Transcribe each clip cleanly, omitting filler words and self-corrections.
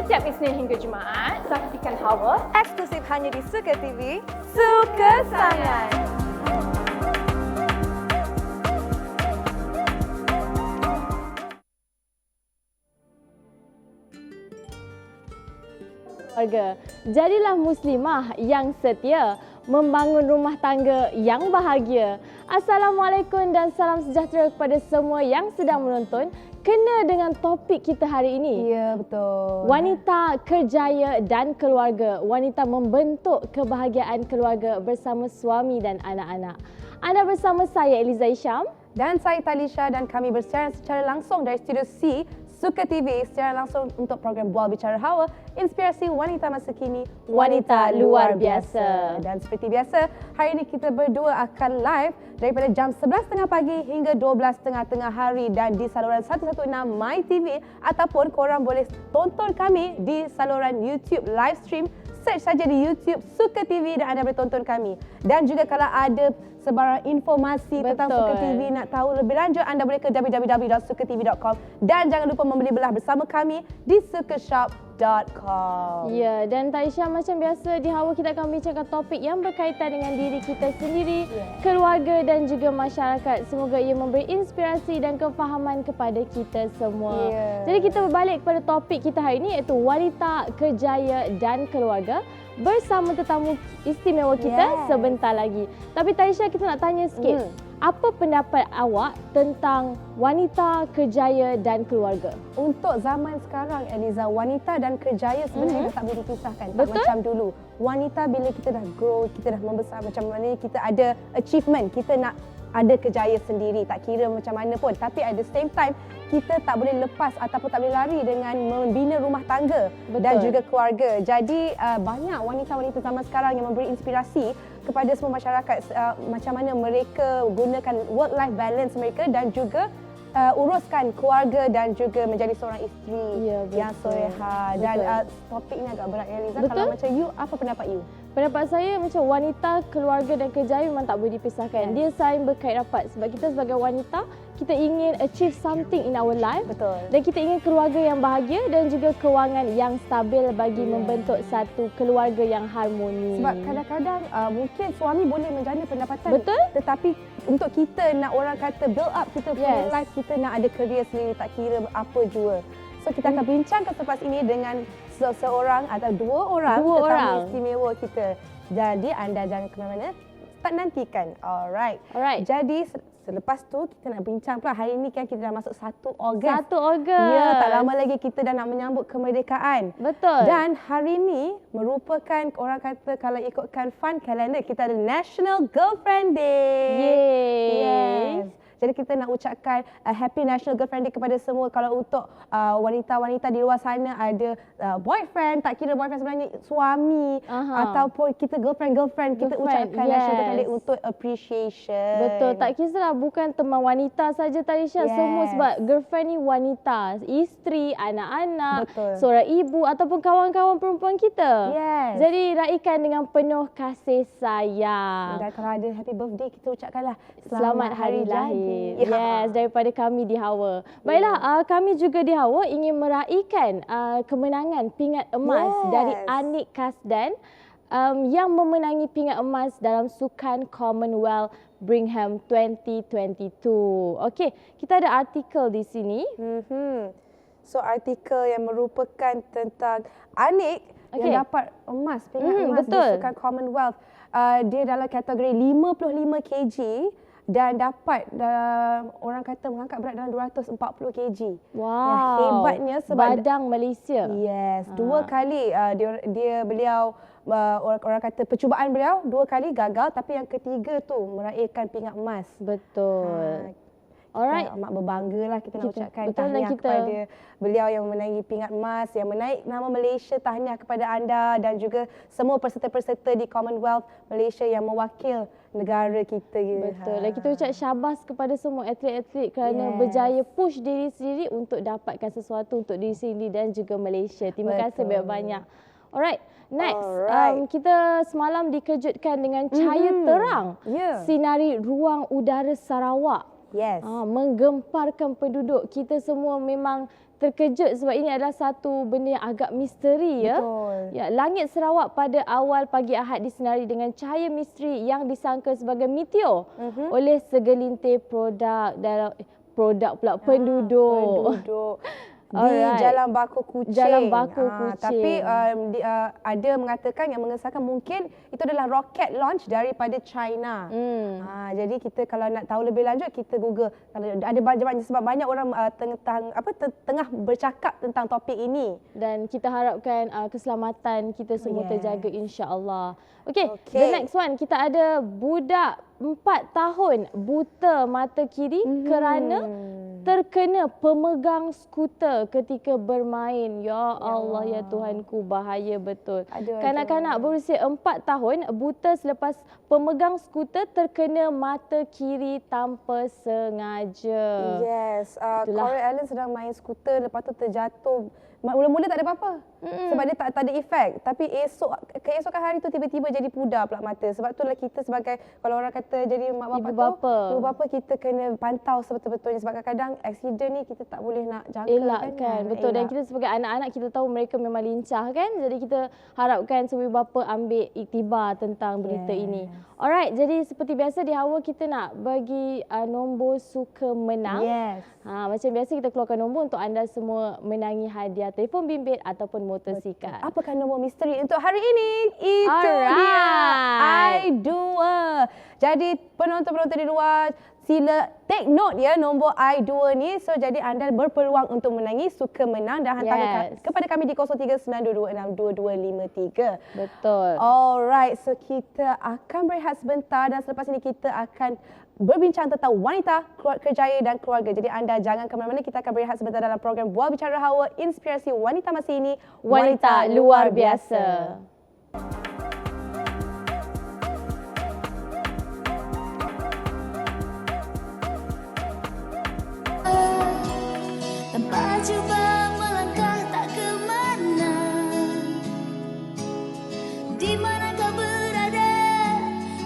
Setiap Isnin hingga Jumaat, saksikan Hawa eksklusif hanya di Suka TV. Suka sangat. Keluarga, jadilah muslimah yang setia, membangun rumah tangga yang bahagia. Assalamualaikum dan salam sejahtera kepada semua yang sedang menonton. Kena dengan topik kita hari ini. Ya, betul. Wanita kerjaya dan keluarga. Wanita membentuk kebahagiaan keluarga bersama suami dan anak-anak. Anda bersama saya Eliza Isham Dan saya Talisha, dan kami bersiaran secara langsung dari Studio C Suka TV, secara langsung untuk program Bual Bicara Hawa, inspirasi wanita masa kini, Wanita luar biasa. Dan seperti biasa, hari ini kita berdua akan live daripada jam 11.30 pagi hingga 12.30 tengah hari dan di saluran 116 MyTV, ataupun korang boleh tonton kami di saluran YouTube live stream. Search saja di YouTube Suka TV dan anda boleh tonton kami. Dan juga kalau ada sebarang informasi tentang Suka TV, nak tahu lebih lanjut, anda boleh ke www.sukatv.com dan jangan lupa membeli belah bersama kami di sukashop.com. Ya, dan Taisha, macam biasa di Hawa kita akan bincangkan topik yang berkaitan dengan diri kita sendiri, keluarga dan juga masyarakat. Semoga ia memberi inspirasi dan kefahaman kepada kita semua. Jadi kita berbalik kepada topik kita hari ini, iaitu wanita kerjaya dan keluarga bersama tetamu istimewa kita sebentar lagi. Tapi Taisha, kita nak tanya sikit. Apa pendapat awak tentang wanita kerjaya dan keluarga? Untuk zaman sekarang, Eliza, wanita dan kerjaya sebenarnya tak boleh dipisahkan. Tak macam dulu. Wanita bila kita dah grow, kita dah membesar, macam mana kita ada achievement, kita nak ada kerjaya sendiri, tak kira macam mana pun. Tapi at the same time, kita tak boleh lepas ataupun tak boleh lari dengan membina rumah tangga dan juga keluarga. Jadi banyak wanita-wanita zaman sekarang yang memberi inspirasi kepada semua masyarakat macam mana mereka gunakan work-life balance mereka dan juga uruskan keluarga dan juga menjadi seorang isteri yang soleha. Dan topik ni agak berat, Eliza. Kalau macam you, apa pendapat you? Pendapat saya macam wanita, keluarga dan kerjaya memang tak boleh dipisahkan. Dia saling berkait rapat sebab kita sebagai wanita, kita ingin achieve something in our life. Dan kita ingin keluarga yang bahagia dan juga kewangan yang stabil bagi membentuk satu keluarga yang harmoni. Sebab kadang-kadang mungkin suami boleh menjana pendapatan. Tetapi untuk kita nak orang kata build up kita punya life, kita nak ada career sendiri, tak kira apa jua. So kita akan bincangkan selepas ini dengan seorang atau dua orang tetamu istimewa kita. Jadi anda jangan ke mana-mana, tak nantikan. Alright. Jadi selepas tu kita nak bincang pula. Hari ini kan kita dah masuk 1 Ogos. 1 Ogos. Ya, tak lama lagi kita dah nak menyambut kemerdekaan. Dan hari ini merupakan, orang kata kalau ikutkan fun calendar, kita ada National Girlfriend Day. Jadi kita nak ucapkan Happy National Girlfriend Day kepada semua. Kalau untuk wanita-wanita di luar sana ada boyfriend, tak kira boyfriend sebenarnya suami ataupun kita girlfriend, kita ucapkan National Girlfriend Day untuk appreciation. Betul, tak kisahlah bukan teman wanita saja Talisha, semua sebab girlfriend ni wanita, isteri, anak-anak, seorang ibu ataupun kawan-kawan perempuan kita. Jadi raikan dengan penuh kasih sayang. Dan kalau ada happy birthday, kita ucapkanlah Selamat Hari Lahir. Daripada kami di Hawa. Baiklah, kami juga di Hawa ingin meraihkan kemenangan pingat emas dari Anik Kasdan yang memenangi pingat emas dalam Sukan Commonwealth Birmingham 2022. Okey, kita ada artikel di sini. So artikel yang merupakan tentang Anik yang dapat emas, pingat emas di Sukan Commonwealth. Dia dalam kategori 55 kg. Dan dapat orang kata mengangkat berat dalam 240 kg. Hebatnya sebab badang Malaysia. Dua kali beliau orang kata percubaan beliau 2 kali gagal, tapi yang ketiga tu meraihkan pingat emas. Alright. Amat berbanggalah kita nak ucapkan tahniah kepada beliau yang memenangi pingat emas, yang menaik nama Malaysia. Tahniah kepada anda dan juga semua peserta-peserta di Commonwealth Malaysia yang mewakil negara kita. Dan kita ucap syabas kepada semua atlet-atlet kerana berjaya push diri sendiri untuk dapatkan sesuatu untuk diri sendiri dan juga Malaysia. Terima kasih banyak-banyak. Alright, next. Kita semalam dikejutkan dengan cahaya terang sinari ruang udara Sarawak. Menggemparkan penduduk. Kita semua memang terkejut sebab ini adalah satu benda yang agak misteri ya. Betul. Ya, langit Sarawak pada awal pagi Ahad disinari dengan cahaya misteri yang disangka sebagai meteor oleh segelintir penduduk. Di Alright. Jalan Bakor Kuching. Jalan Bakor Kuching. Tapi ada mengatakan yang mengesahkan mungkin itu adalah rocket launch daripada China. Jadi kita kalau nak tahu lebih lanjut kita Google. Kalau ada banyak sebab banyak orang tengah bercakap tentang topik ini. Dan kita harapkan keselamatan kita semua terjaga insya-Allah. Okey, Okey. the next one kita ada budak 4 tahun buta mata kiri kerana terkena pemegang skuter ketika bermain. Ya Allah, ya Tuhanku, bahaya betul. Kanak-kanak berusia 4 tahun buta selepas pemegang skuter terkena mata kiri tanpa sengaja. Yes, Corey Allen sedang main skuter lepas tu terjatuh. Mula-mula tak ada apa-apa. Sebab dia tak ada efek. Tapi keesokan hari tu tiba-tiba jadi pudar pula mata. Sebab itulah kita sebagai, kalau orang kata jadi mak bapak ibu bapa kita kena pantau sebetul-betulnya. Sebab kadang-kadang aksiden ni kita tak boleh nak jangka. Elakkan, betul. Dan kita sebagai anak-anak kita tahu mereka memang lincah kan. Jadi kita harapkan semua ibu bapa ambil iktibar tentang berita ini. Alright, jadi seperti biasa di Hawa kita nak bagi nombor suka menang. Yes. Macam biasa kita keluarkan nombor untuk anda semua menangi hadiah telefon bimbit ataupun motosikal. Apakah nombor misteri untuk hari ini? Itu dia, I2. Jadi penonton-penonton di luar, sila take note ya nombor I2 ni. So jadi anda berpeluang untuk menangi suka menang dan hantar kepada kami di 0392262253. Betul. Alright, so kita akan berehat sebentar dan selepas ini kita akan berbincang tentang wanita, kerjaya dan keluarga. Jadi anda jangan ke mana-mana, kita akan berehat sebentar dalam program Buah Bicara Hawa, inspirasi wanita masa ini, Wanita luar biasa. Tanpa cuba melangkah tak ke mana, di mana kau berada,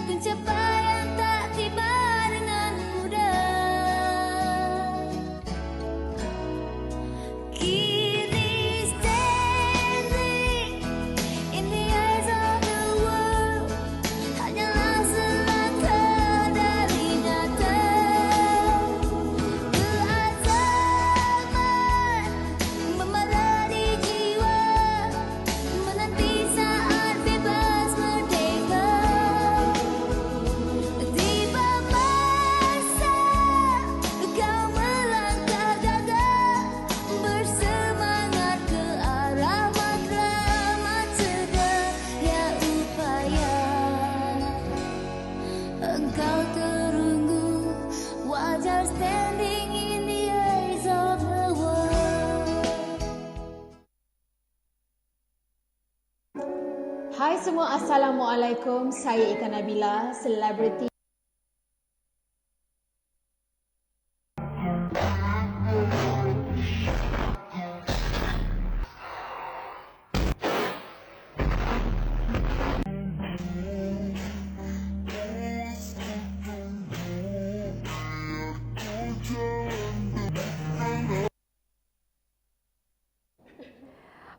pencapaian tak tiba dengan mudah. Kini standing in the eyes of the world, hanyalah selangkah dari nyata. Keazaman membara di jiwa, menanti saat bebas merdeka. Tiba masa kau melangkah gagah, bersemangat ke arah matlamat segaya upaya. Engkau terunggu, wajar standing in the eyes of the world. Hai semua, Assalamualaikum. Saya Ika Nabila, selebriti.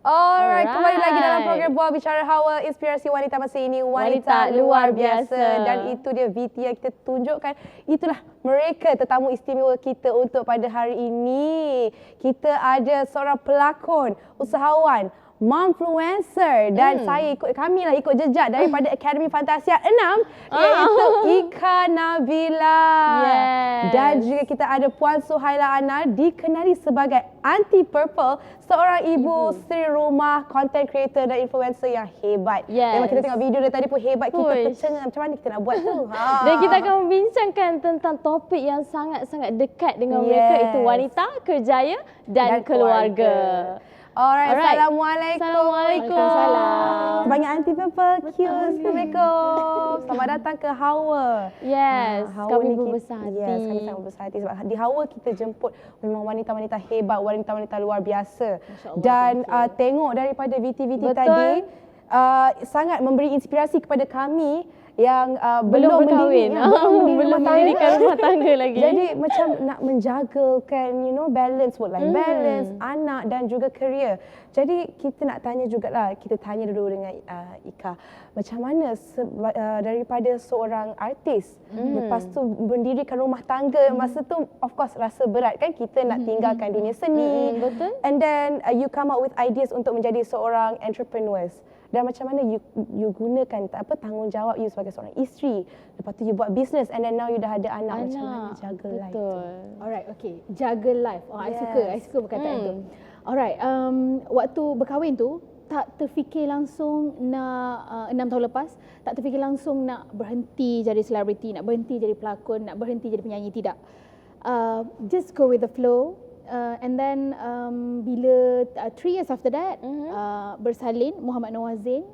Alright, kembali lagi dalam program Buah Bicara Hawa, inspirasi wanita masa ini, wanita luar biasa. Dan itu dia VT yang kita tunjukkan. Itulah mereka tetamu istimewa kita untuk pada hari ini. Kita ada seorang pelakon, usahawan, momfluencer dan kami ikut jejak daripada Akademi Fantasia 6 iaitu Ika Nabila. Dan juga kita ada Puan Suhaila Anar, dikenali sebagai Aunty Purple, seorang ibu seri rumah, content creator dan influencer yang hebat. Memang kita tengok video dia tadi pun hebat, kita tercengang macam mana kita nak buat tu. Dan kita akan membincangkan tentang topik yang sangat-sangat dekat dengan mereka, itu wanita, kerjaya dan keluarga. Alright. Assalamualaikum. Waalaikumsalam. Banyak Aunty Purple, cute. Assalamualaikum. Selamat datang ke Hawa. Kami berbesar hati. Kami sangat berbesar hati sebab di Hawa kita jemput memang wanita-wanita hebat, wanita-wanita luar biasa. Dan tengok daripada VT-VT tadi, sangat memberi inspirasi kepada kami yang Belum berkahwin. Belum mendirikan rumah tangga lagi. Jadi macam nak menjagakan balance, work life balance, anak dan juga career. Jadi kita nak tanya jugalah, kita tanya dulu dengan Ika, macam mana daripada seorang artis lepas tu mendirikan rumah tangga, masa tu of course rasa berat kan, kita nak tinggalkan dunia seni. Betul. And then you come up with ideas untuk menjadi seorang entrepreneurs. Dan macam mana you gunakan tanggungjawab you sebagai seorang isteri. Lepas tu you buat business and then now you dah ada anak. Macam mana jaga life tu? Alright, okay. Jaga life. I suka perkataan tu. Alright, waktu berkahwin tu tak terfikir langsung nak 6 tahun lepas, tak terfikir langsung nak berhenti jadi selebriti, nak berhenti jadi pelakon, nak berhenti jadi penyanyi, tidak. Just go with the flow. And then bila 3 years after that, bersalin Muhammad Nawazin,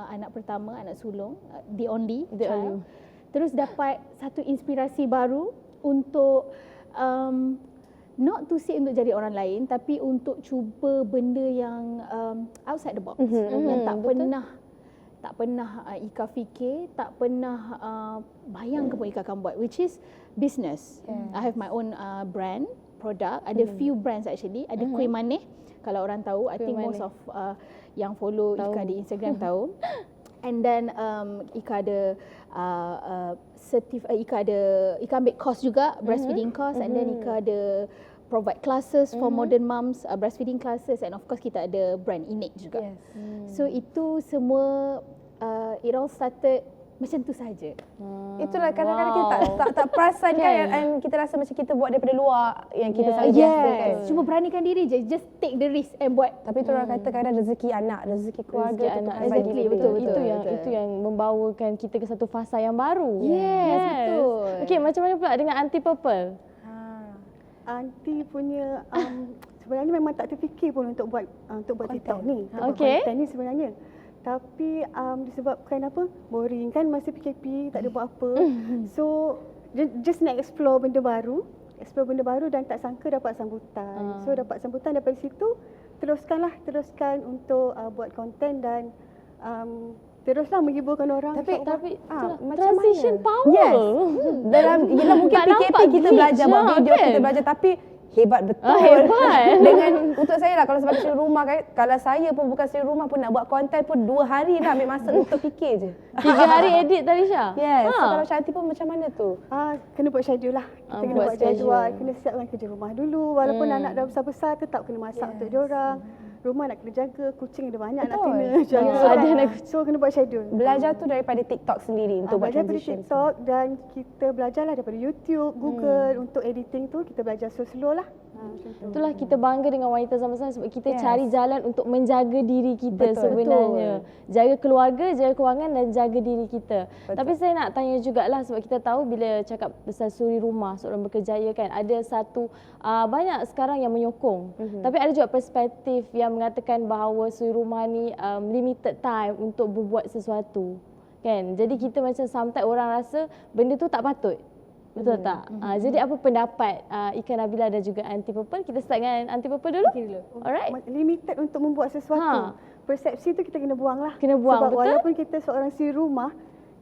anak pertama, anak sulung, the only child. Terus dapat satu inspirasi baru untuk not to say untuk jadi orang lain, tapi untuk cuba benda yang outside the box, yang tak pernah Ika fikir, tak pernah bayang pun Ika akan buat, which is business. I have my own brand, product. Ada few brands actually. Ada Kuih Manis, kalau orang tahu. I think most of yang follow Ika di Instagram tahu. And then Ika ada Ika ambil course juga, breastfeeding course. And then Ika ada provide classes for modern moms, breastfeeding classes, and of course kita ada brand Innate juga. So itu semua it all started macam tu saja. Itulah kadang-kadang kita tak perasan kan, and kita rasa macam kita buat daripada luar yang kita selalu biasa kan. Cuma beranikan diri je, just take the risk and buat. Tapi tu orang kata kadang rezeki anak, rezeki keluarga tu Tuhan bagi Exactly, lebih. betul. Itu yang membawakan kita ke satu fasa yang baru. Yes, betul. Okey, macam mana pula dengan Aunty Purple? Aunty punya sebenarnya memang tak terfikir pun untuk buat TikTok ni, untuk buat Okey. konten ni sebenarnya. Tapi disebabkan boring kan masa PKP, tak ada buat apa. So just nak explore benda baru dan tak sangka dapat sambutan. So dapat sambutan daripada situ, teruskan untuk buat konten dan teruslah menghiburkan orang. Tapi macam transition mana? power. Yes. Yelah mungkin Tak PKP nampak kita belajar buat gejala video, kan? kita belajar, tapi hebat betul. Hebat. Dengan untuk saya lah, kalau sebagai isteri rumah kan, kalau saya pun bukan isteri rumah pun nak buat konten pun 2 hari lah ambil masa untuk fikir je. 3 hari edit tadi Syah? Yes. So kalau Shanti pun macam mana tu? Kena buat schedule lah. Kita kena buat buat jadual, schedule. kena siapkan kerja rumah dulu. Walaupun anak dah besar-besar, tetap kena masak untuk diorang. Rumah nak kena jaga, kucing ada banyak nak Betul. kena jaga. So kena buat schedule. Belajar tu daripada TikTok sendiri untuk buat Belajar daripada transition. TikTok dan kita belajarlah daripada YouTube, Google. Untuk editing tu kita belajar slow-slow lah. Itulah kita bangga dengan wanita zaman sekarang sebab kita cari jalan untuk menjaga diri kita sebenarnya. Jaga keluarga, jaga kewangan dan jaga diri kita. Tapi saya nak tanya jugalah sebab kita tahu bila cakap pasal suri rumah, seorang berkerjaya kan, ada satu banyak sekarang yang menyokong. Tapi ada juga perspektif yang mengatakan bahawa suri rumah ni limited time untuk berbuat sesuatu. Kan? Jadi kita macam sometimes orang rasa benda tu tak patut. Betul tak? Jadi apa pendapat Ika Nabila dan juga Aunty Purple? Kita start dengan Aunty Purple dulu. Alright. Limited untuk membuat sesuatu. Persepsi tu kita kena buang lah. Kena buang, Sebab betul? walaupun kita seorang isteri rumah,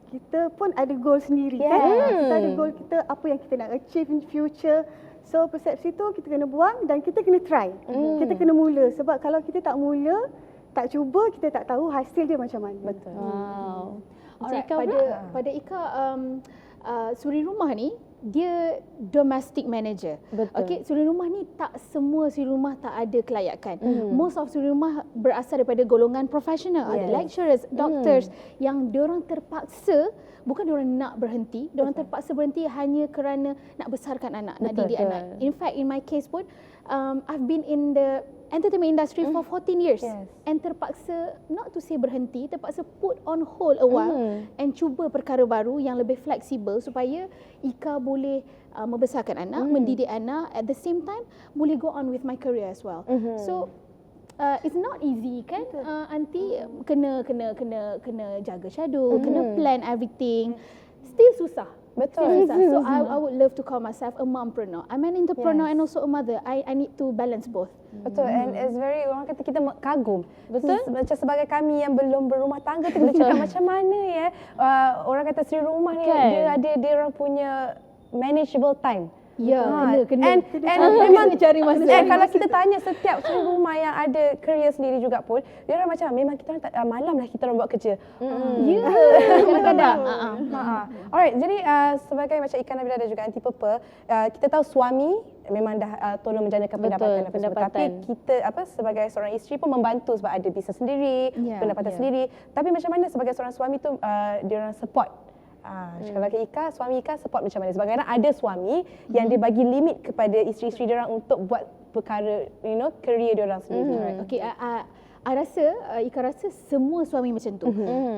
kita pun ada goal sendiri kan. Kita ada goal kita, apa yang kita nak achieve in future. So persepsi tu kita kena buang dan kita kena try. Kita kena mula. Sebab kalau kita tak mula, tak cuba, kita tak tahu hasil dia macam mana. Betul. Wow. Alright, Ika pula? pada Ika suri rumah ni dia domestic manager. Betul. Okey, suri rumah ni tak semua suri rumah tak ada kelayakan. Most of suri rumah berasal daripada golongan profesional. Ada lecturers, doctors yang diorang terpaksa, bukan diorang nak berhenti, diorang terpaksa berhenti hanya kerana nak besarkan anak, nak didik anak. In fact, in my case pun I've been in the entertainment industry for 14 years and terpaksa not to say berhenti, terpaksa put on hold a while and cuba perkara baru yang lebih fleksibel supaya Ika boleh membesarkan anak, mendidik anak, at the same time boleh go on with my career as well. So it's not easy kan, Aunty kena jaga schedule, kena plan everything. Still susah. Betul. So I would love to call myself a mompreneur. I'm an entrepreneur and also a mother. I need to balance both. Betul, and it's very, orang kata kita kagum. Betul. Macam sebagai kami yang belum berumah tangga tu, kita cakap macam mana ya, orang kata isteri rumah ni, dia orang punya manageable time. Ya, kena memang cari masa. Kalau kita tanya setiap isteri rumah yang ada career sendiri juga pun, dia orang macam memang kita orang tak malam lah kita orang buat kerja. Ya, kadang-kadang. Alright, jadi sebagai macam Ika Nabila dan juga Aunty Purple, kita tahu suami memang dah tolong menjanakan pendapatan. Tapi kita sebagai seorang isteri pun membantu sebab ada bisnes sendiri, pendapatan sendiri. Tapi macam mana sebagai seorang suami tu dia orang support? Kalau Ika, suami Ika support macam mana? Sebab kadang ada suami yang dia bagi limit kepada isteri-isteri dia orang untuk buat perkara, career dia orang sendiri. Okey, Ika rasa semua suami macam tu.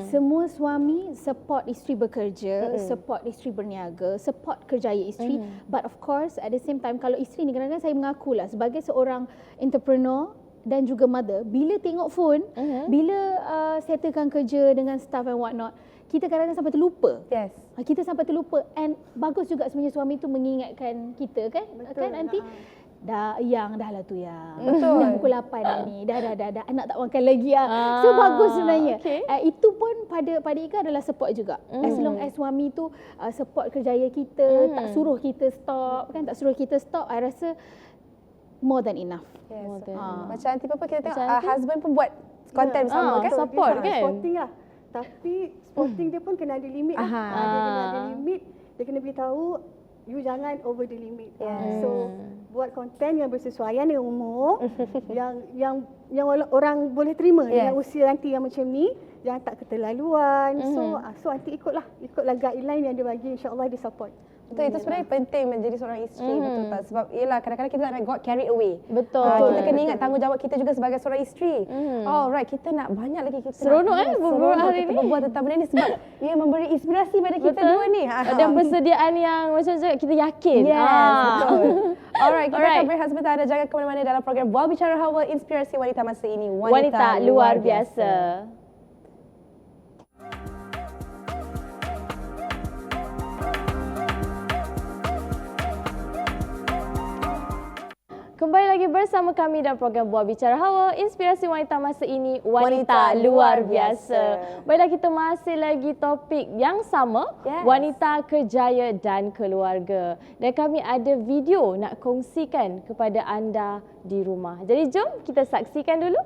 Semua suami support isteri bekerja, support isteri berniaga, support kerjaya isteri. But of course at the same time, kalau isteri ni kadang-kadang saya mengakulah sebagai seorang entrepreneur dan juga mother, bila tengok phone, bila settlekan kerja dengan staff and what not, kita kadang-kadang sampai terlupa. Yes. Kita sampai terlupa, and bagus juga sebenarnya suami tu mengingatkan kita kan? Betul. Kan Aunty? Dah lah tu yang. Betul. Dah pukul 8 dah ni. Dah. Anak tak makan lagi So bagus sebenarnya. Okay. Itu pun pada Ika adalah support juga. As long as suami tu support kerjaya kita, tak suruh kita stop kan, I rasa more than enough. Yes. Macam Macam Aunty Purple kita tengok husband pun buat konten bersama kan? Support dia kan? Sporting lah. Tapi sporting dia pun kena ada limit lah. Dia kena ada limit. Dia kena beritahu, you jangan over the limit. So buat konten yang bersesuaian dengan umur, yang orang boleh terima dengan usia nanti yang macam ni, jangan tak keterlaluan. So nanti ikutlah guideline yang dia bagi, insya-Allah dia support. Betul, itu sebenarnya penting menjadi seorang isteri, betul tak? Sebab yelah kadang-kadang kita nak got carried away. Betul. Kita kena ingat tanggungjawab kita juga sebagai seorang isteri. Alright, kita nak banyak lagi kita Seronok nak berbual hari kita ni. berbual tentang benda ni sebab ia memberi inspirasi pada kita dua ni. Dan persediaan yang macam cakap kita yakin. Yes, betul. Alright, kita akan berehat sebentar, ada jangan ke mana-mana dalam program Bual Bicara Hawa, inspirasi wanita masa ini. Wanita luar biasa. Kembali lagi bersama kami dalam program Bual Bicara Hawa, inspirasi wanita masa ini, wanita luar biasa. Baiklah, kita masih lagi topik yang sama, wanita kerjaya dan keluarga. Dan kami ada video nak kongsikan kepada anda di rumah. Jadi jom kita saksikan dulu.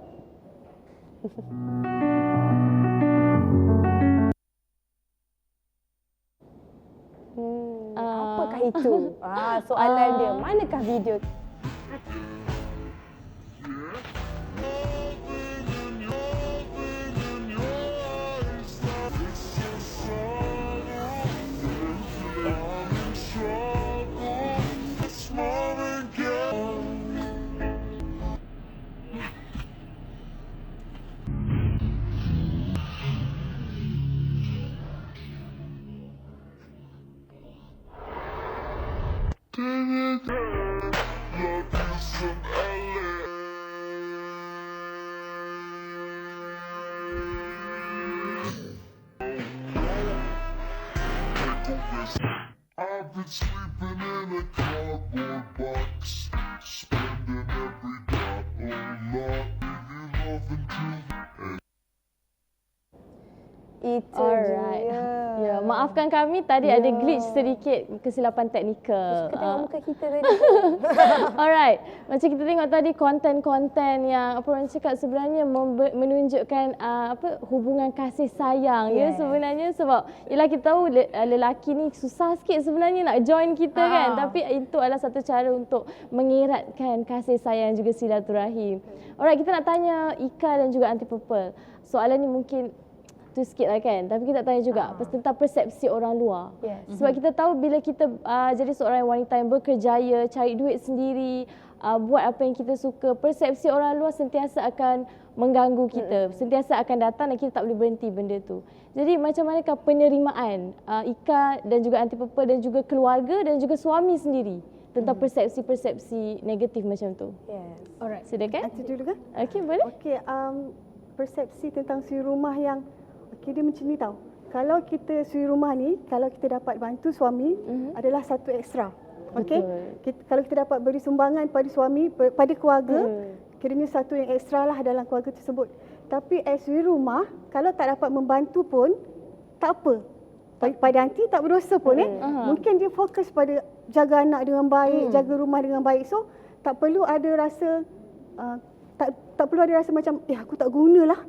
Apakah itu? Soalan dia, manakah video? I've been sleeping in a cardboard box, spending every dot a lot, giving love and truth. Itu Alright. Ya, maafkan kami tadi ada glitch sedikit, kesilapan teknikal. Kita tengok muka kita tadi. Alright, macam kita tengok tadi konten-konten yang apa orang cakap sebenarnya menunjukkan hubungan kasih sayang ya sebenarnya, sebab ialah kita tahu lelaki ni susah sikit sebenarnya nak join kita kan, tapi itu adalah satu cara untuk mengeratkan kasih sayang juga silaturahim. Alright, kita nak tanya Ika dan juga Aunty Purple. Soalan ni mungkin tu sikit lah kan, tapi kita tanya juga tentang persepsi orang luar. Sebab kita tahu bila kita jadi seorang wanita yang berkerjaya, cari duit sendiri, buat apa yang kita suka, persepsi orang luar sentiasa akan mengganggu kita, sentiasa akan datang dan kita tak boleh berhenti benda tu. Jadi macam manakah penerimaan Ika dan juga Aunty Purple dan juga keluarga dan juga suami sendiri tentang persepsi-persepsi negatif macam tu? Alright. Silakan. Nanti dulu kan? Okey, boleh? Okey, persepsi tentang si rumah yang dia macam ni tau. kalau kita suri rumah ni, kalau kita dapat bantu suami adalah satu ekstra. Okey. Kalau kita dapat beri sumbangan pada suami, pada keluarga, kiranya satu yang ekstra lah dalam keluarga tersebut. Tapi as suri rumah, kalau tak dapat membantu pun tak apa. Pada aunty tak berdosa pun mungkin dia fokus pada jaga anak dengan baik, jaga rumah dengan baik. So tak perlu ada rasa tak perlu ada rasa macam aku tak gunalah.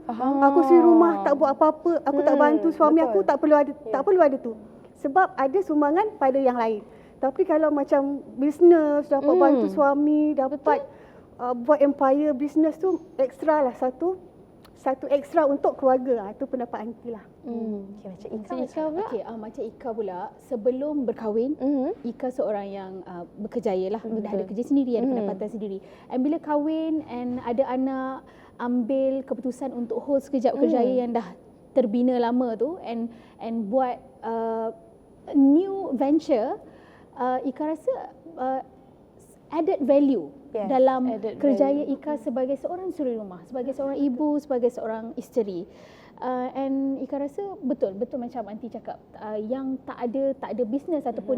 Aku suri rumah tak buat apa-apa, aku tak bantu suami aku, tak perlu ada tu. Sebab ada sumbangan pada yang lain. Tapi kalau macam bisnes dapat bantu suami, dapat buat empire bisnes tu ekstra lah, satu ekstra untuk keluarga. Itu pendapat aunty lah. Okay, macam Ika. Okey, macam Ika pula, sebelum berkahwin, Ika seorang yang berkejaya lah. Dah ada kerja sendiri, ada pendapatan sendiri. And bila kahwin and ada anak, ambil keputusan untuk hold sekejap kerjaya yang dah terbina lama tu and buat new venture, Ika rasa added value dalam kerjaya Ika sebagai seorang suri rumah, sebagai seorang ibu, sebagai seorang isteri. And Ika rasa betul macam aunty cakap, yang tak ada bisnes ataupun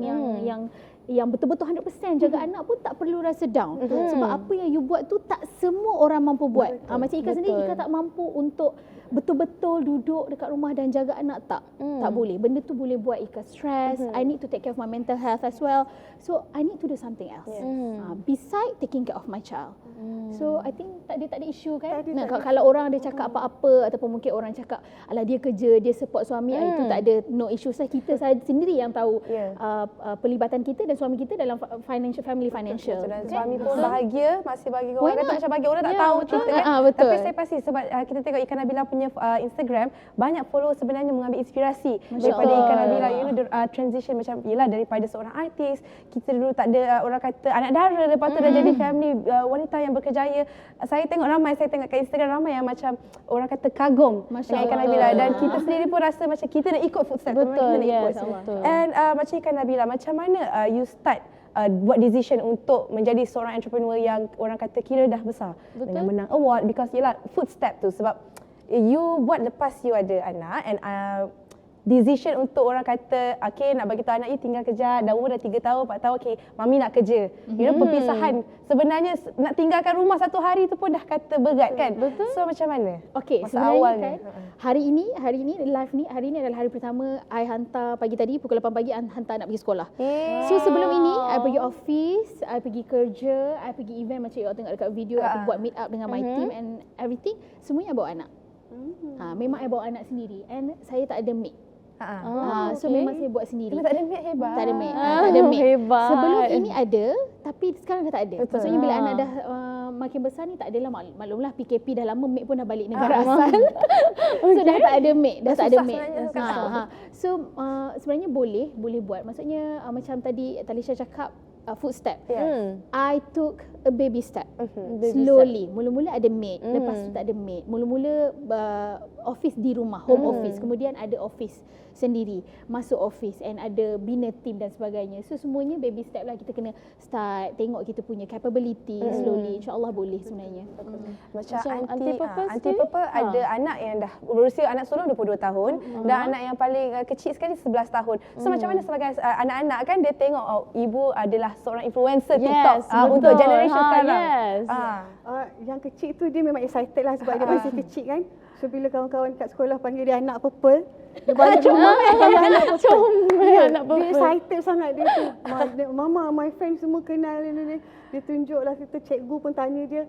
yang betul-betul 100% jaga anak pun tak perlu rasa down. Sebab apa yang you buat tu tak semua orang mampu buat. Macam Ika sendiri, Ika tak mampu untuk betul-betul duduk dekat rumah dan jaga anak, tak boleh. Benda tu boleh buat Ika stress. I need to take care of my mental health as well. So I need to do something else beside taking care of my child. So I think tak ada isu kan. Kalau orang ada cakap apa-apa ataupun mungkin orang cakap alah dia kerja, dia support suami, itu tak ada, no issue. Kita sendiri yang tahu pelibatan kita dan suami kita dalam family financial. Dan suami pun bahagia, masih bagi orang kata macam bagi orang tak tahu kita kan. Betul. Tapi saya pasti sebab kita tengok Ika Nabila punya Instagram, banyak follower sebenarnya mengambil inspirasi daripada Ika Nabila. You know, transition macam yelah daripada seorang artis, kita dulu tak ada orang kata anak dara, lepas tu dah jadi family wanita yang berkejaya. Saya tengok kat Instagram ramai yang macam orang kata kagum dengan Ika Nabila, dan kita sendiri pun rasa macam kita nak ikut footstep. Betul, kita nak ikut. And macam Ika Nabila, macam mana you start buat decision untuk menjadi seorang entrepreneur yang orang kata kira dah besar dengan menang award, because yelah footstep tu, sebab you buat lepas you ada anak, and decision untuk orang kata okay nak bagi tahu anak you tinggal kerja, dah umur dah 3 tahun 4 tahun, okay mami nak kerja. You know, perpisahan sebenarnya nak tinggalkan rumah satu hari tu pun dah kata berat kan. So macam mana? Okey, masa sebenarnya awalnya kan hari ini live ni, hari ini adalah hari pertama I hantar pagi tadi pukul 8 pagi hantar anak pergi sekolah. So sebelum ini I pergi office, I pergi kerja, I pergi event macam you tengok dekat video, I pergi buat meet up dengan my team and everything, semuanya I bawa anak. Memang I bawa anak sendiri and saya tak ada maid. So memang saya buat sendiri. Tak ada maid, hebat. Tak ada maid. Tak ada maid. Hebat. Sebelum ini ada, tapi sekarang dah tak ada. Maksudnya bila anak dah makin besar ni tak adalah, maklumlah PKP dah lama, maid pun dah balik negara asal. So dah tak ada maid, dah tak ada maid. So sebenarnya boleh buat. Maksudnya macam tadi Talisha cakap, footstep. I took a baby step. Slowly. Mula-mula ada maid, lepas tu tak ada maid. Mula-mula office di rumah, home office. Kemudian ada office sendiri, masuk office and ada bina team dan sebagainya. So semuanya baby step lah, kita kena start tengok kita punya capability slowly. InsyaAllah boleh sebenarnya. Macam Aunty Purple ada anak yang dah berusia, anak sulung 22 tahun dan anak yang paling kecil sekali 11 tahun. So macam mana sebagai anak-anak kan dia tengok ibu adalah seorang influencer TikTok untuk generation sekarang. Yang kecil tu dia memang excited lah sebab dia masih kecil kan. So bila kawan-kawan kat sekolah panggil dia anak purple, dia balik rumah panggil anak purple. Dia excited sangat dia tu. Mama, my friend semua kenal dia. Dia tunjuklah, kita cikgu pun tanya dia,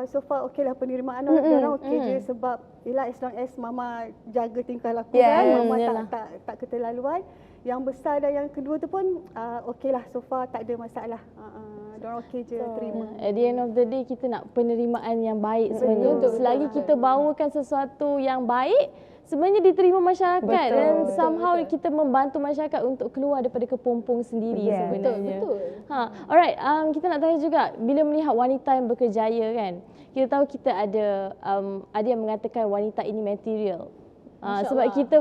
so far okey lah penerimaan orang okey je, sebab yelah as long as mama jaga tingkah laku kan, mama tak keterlaluan. Yang besar dan yang kedua tu pun okey lah, so far tak ada masalah. Diorang okey je, terima. At the end of the day, kita nak penerimaan yang baik sebenarnya. Selagi kita bawakan sesuatu yang baik, sebenarnya diterima masyarakat dan somehow kita membantu masyarakat untuk keluar daripada kepompong sendiri sebenarnya. Betul. Alright, kita nak tanya juga, bila melihat wanita yang berkejaya kan, kita tahu kita ada yang mengatakan wanita ini material. Sebab kita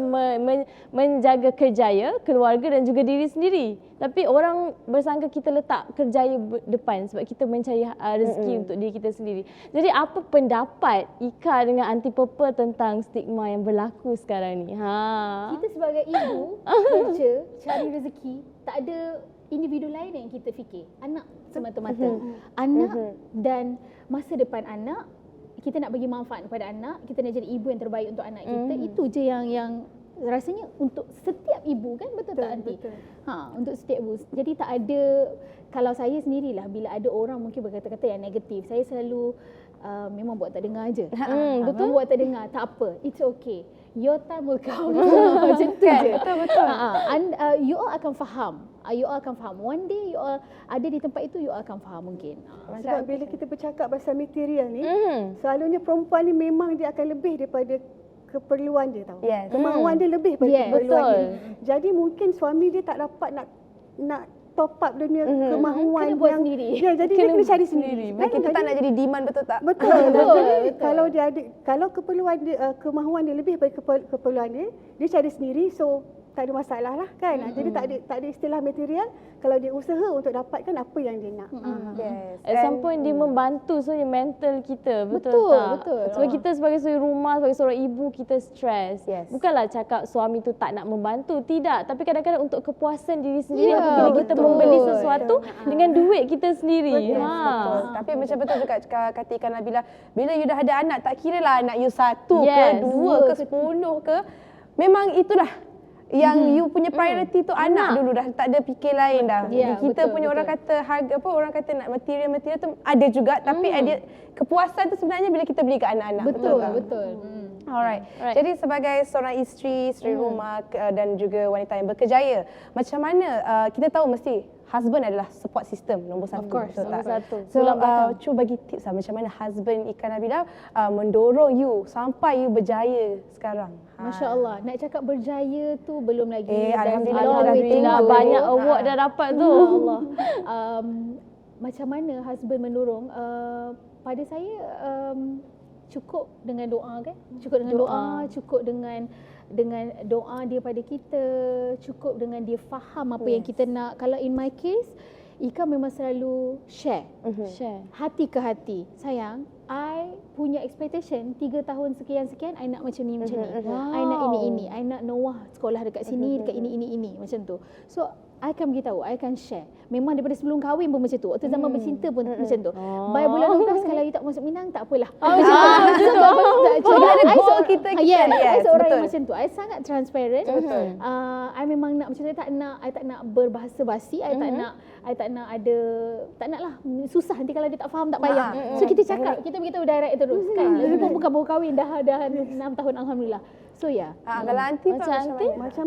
menjaga kerjaya, keluarga dan juga diri sendiri. Tapi orang bersangka kita letak kerjaya depan sebab kita mencari rezeki untuk diri kita sendiri. Jadi apa pendapat Ika dengan Aunty Purple tentang stigma yang berlaku sekarang ni? Kita sebagai ibu kerja, cari rezeki, tak ada individu lain yang kita fikir. Anak semata-mata. Anak dan masa depan anak, kita nak bagi manfaat kepada anak, kita nak jadi ibu yang terbaik untuk anak kita. Itu je yang rasanya untuk setiap ibu kan, betul tak Aunty? Betul. Untuk setiap ibu. Jadi tak ada, kalau saya sendirilah bila ada orang mungkin berkata-kata yang negatif, saya selalu memang buat tak dengar je. Betul. Memang buat tak dengar, tak apa. It's okay. Your time will come. Macam tu je. Betul. You all akan faham. You all akan faham. One day you all ada di tempat itu, you all akan faham mungkin. Sebab bila kita bercakap pasal material ni, selalunya perempuan ni memang dia akan lebih daripada keperluan dia tahu. Yes. Kemahuan dia lebih daripada Yes, keperluan betul. dia. Jadi mungkin suami dia tak dapat nak top up dia punya kemahuan Kena buat yang sendiri. Ya, jadi dia kena cari sendiri. Dan kita tak nak jadi demand, betul tak? Betul. Jadi kalau dia ada, kalau keperluan dia, kemahuan dia lebih daripada keperluan dia cari sendiri, so tak ada masalah lah kan. Jadi tak ada istilah material. Kalau dia usaha untuk dapatkan apa yang dia nak. Yes. At some point dia membantu sebenarnya mental kita, betul Betul, tak? betul. Sebab kita sebagai seorang rumah, sebagai seorang ibu, kita stres. Yes. Bukanlah cakap suami tu tak nak membantu, tidak. Tapi kadang-kadang untuk kepuasan diri sendiri, Ya, apabila kita betul. membeli sesuatu dengan duit kita sendiri. Betul. Tapi macam betul juga kata Ika Nabila, bila you dah ada anak, tak kira lah anak you 1 ke, Yes. 2 ke, 10 ke, memang itulah yang you punya priority tu anak dulu, dah tak ada fikir lain dah. Ya, Kita betul, punya orang kata harga apa, orang kata nak material tu ada juga, tapi ada kepuasan tu sebenarnya bila kita beli ke anak-anak. Betul, tak? betul. Alright. Jadi sebagai seorang isteri rumah dan juga wanita yang berkejaya, macam mana kita tahu mesti husband adalah support system nombor 1. Of course, betul nombor tak? satu. So Tulang belakang. cuba bagi tips lah macam mana husband Ika Nabila mendorong you sampai you berjaya sekarang. Masya Allah, nak cakap berjaya tu belum lagi. Alhamdulillah, Long kita dah way to Alhamdulillah go. banyak award dah dapat tu. Allah. Macam mana husband mendorong? Pada saya cukup dengan doa kan? Cukup dengan doa, cukup dengan doa dia pada kita, cukup dengan dia faham apa yang kita nak. Kalau in my case, Ika memang selalu share. Share. Hati ke hati. Sayang, I punya expectation 3 tahun sekian-sekian, I nak macam ni, macam ni. I nak ini. I nak Noah sekolah dekat sini, dekat ini. Macam tu. So, I akan beritahu, I akan share. Memang daripada sebelum kahwin pun macam tu. Waktu zaman bercinta pun macam tu. By bulan 12, kalau you tak masuk Minang, tak apalah. Jadi ada goal kita. Yes, I seorang betul. yang macam tu. I sangat transparent. I memang nak macam tu. I tak nak berbahasa basi. I tak nak ada, tak nak lah susah nanti kalau dia tak faham, tak payah. So kita cakap, kita beritahu direct terus kan. Lagipun bukan baru kahwin, dah 6 tahun alhamdulillah. So ya. Kalau aunty Macam macam aunty? mana? Macam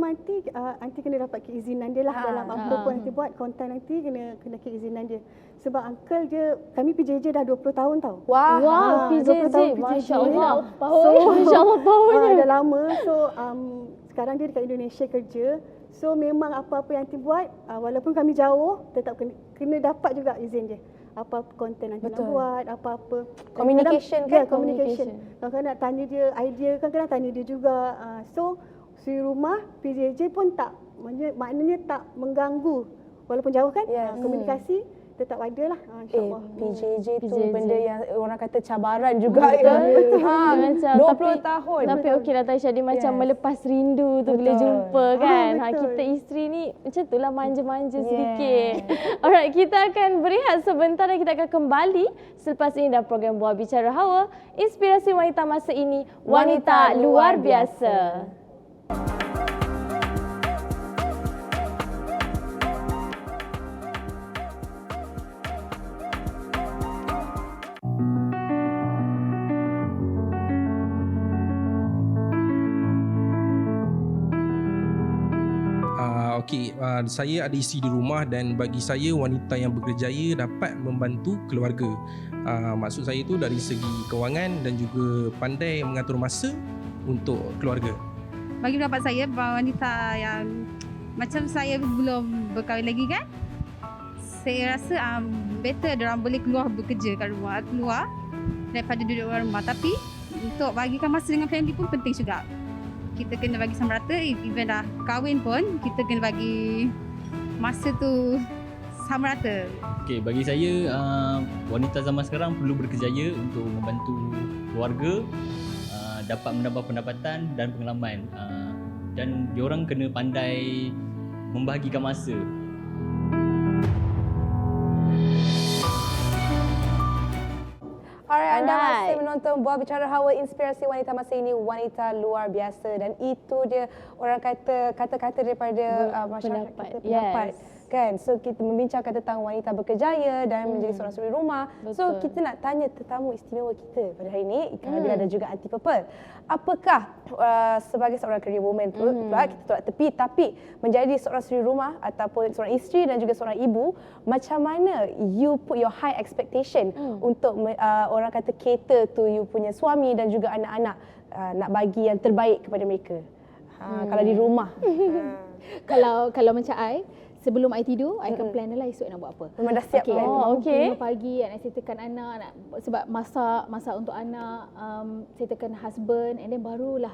aunty kena dapat keizinan dia lah dalam apa pun aunty buat, konten aunty kena keizinan dia. Sebab uncle dia, kami PJJ dah 20 tahun tau. Wah. Wow, 20 PJJ. tahun Masya PJJ. Allah. Power. Masya Allah powernya. Dah lama. So sekarang dia dekat Indonesia kerja. So memang apa-apa yang aunty buat, walaupun kami jauh, tetap kena dapat juga izin dia. Apa-apa konten nanti nak buat, apa-apa. Communication Kadang-kadang- kan? Ya, communication. Kadang-kadang nak tanya dia idea, kadang-kadang tanya dia juga. So, si rumah PJJ pun tak, maknanya tak mengganggu. Walaupun jauh kan, komunikasi tetap ada lah. InsyaAllah. PJJ tu benda yang orang kata cabaran juga. Betul. Ha, Macam 20 tahun. Tapi okey lah Taisha, dia macam melepas rindu tu bila jumpa kan. betul. Kita isteri ni macam tu lah manja-manja sedikit. Alright, kita akan berehat sebentar dan kita akan kembali selepas ini dalam program Buah Bicara Hawa, inspirasi wanita masa ini, wanita luar biasa. Saya ada isteri di rumah dan bagi saya wanita yang berkerjaya dapat membantu keluarga. Maksud saya tu dari segi kewangan dan juga pandai mengatur masa untuk keluarga. Bagi pendapat saya, wanita yang macam saya belum berkahwin lagi kan, saya rasa better diorang boleh keluar bekerja kat rumah, keluar daripada duduk dalam rumah. Tapi untuk bagikan masa dengan family pun penting juga. kita kena bagi sama rata. Even dah kahwin pun kita kena bagi masa tu sama rata. Okey, bagi saya wanita zaman sekarang perlu berkejaya untuk membantu keluarga, dapat menambah pendapatan dan pengalaman. Dan diorang kena pandai membahagikan masa. Alright, anda Alright. masih menonton Buah Bicara Hawa, inspirasi wanita masa ini, wanita luar biasa. Dan itu dia orang kata kata-kata daripada masyarakat pendapat. kita, pendapat. Yes. Kan? So kita membincangkan tentang wanita berkejaya dan menjadi seorang suri rumah. So Betul. kita nak tanya tetamu istimewa kita pada hari ini, Ika Nabila dan juga Aunty Purple. Apakah sebagai seorang career woman tu, pula kita tolak tepi, tapi menjadi seorang suri rumah ataupun seorang isteri dan juga seorang ibu, macam mana you put your high expectation untuk orang kata cater to you punya suami dan juga anak-anak, nak bagi yang terbaik kepada mereka. Kalau di rumah. Kalau macam sebelum I tidur, I akan plan lah esok nak buat apa. Memang dah siap plan. okey. 5 pagi nak settlekan anak, sebab masak untuk anak, settlekan husband, and then barulah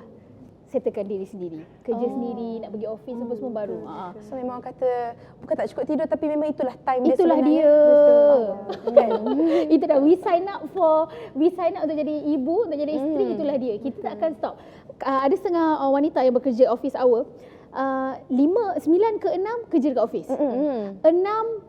settlekan diri sendiri. Kerja sendiri, nak pergi office semua baru. So memang orang kata bukan tak cukup tidur, tapi memang itulah time dia Itulah sebenarnya. dia. Kan? Itu dah we sign up untuk jadi ibu, untuk jadi isteri, itulah dia. Kita tak akan stop. Ada setengah wanita yang bekerja office hour, 9 ke 6 kerja dekat office. 6